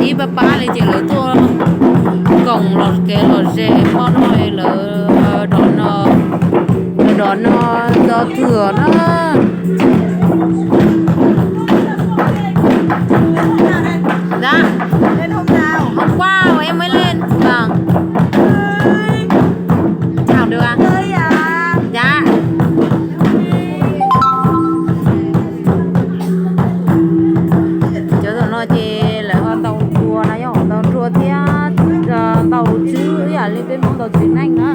ý bà lấy chỉ là tua cổng lọt cái lọt dễ con hỏi là đón nó do thừa nó dạ Lên hôm nào? hôm qua mà em mới lên vâng chào được à Chơi à? dạ chứ rồi nó chỉ là con tàu chùa nó nhỏ tàu chùa thì tàu chứ à lên bên mong tàu chuyến anh nữa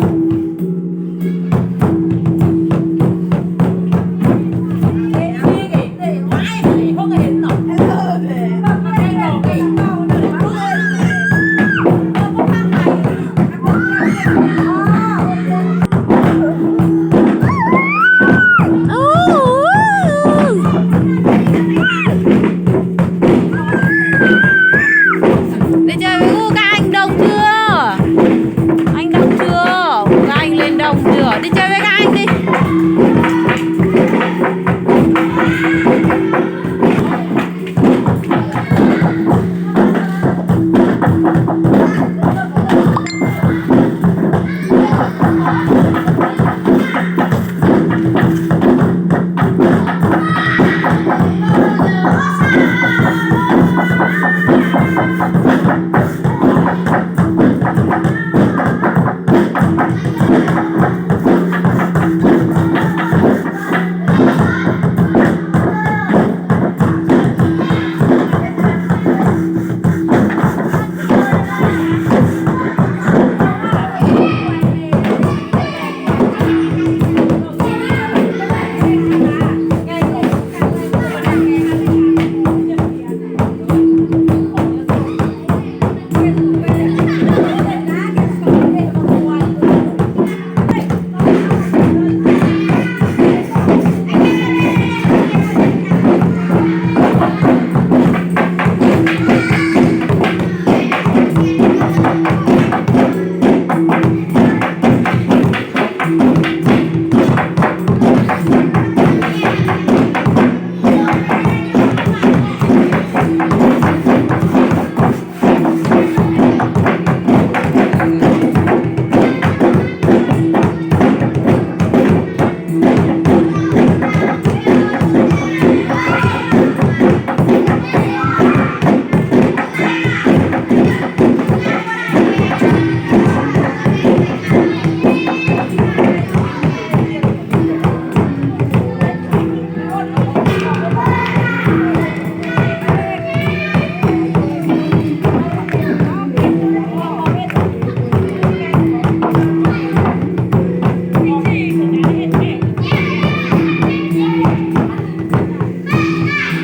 đi chơi với Gu các anh đông chưa? Anh đông chưa? Các anh lên đông chưa? Đi chơi với các anh đi.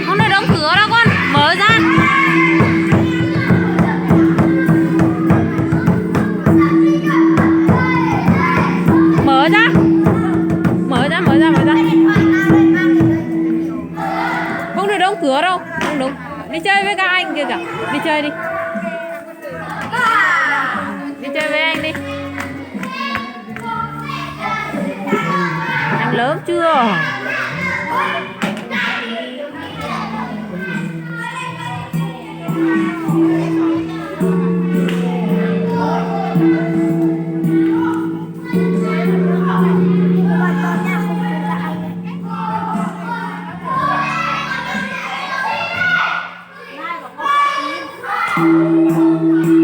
Hôm nay đóng cửa đó con, mở ra. Mở ra. Mở ra. Không được đóng cửa đâu. Không đúng. Đi chơi với các anh kìa kìa. Đi chơi đi. Đi chơi với anh đi. Anh lớn chưa? Mai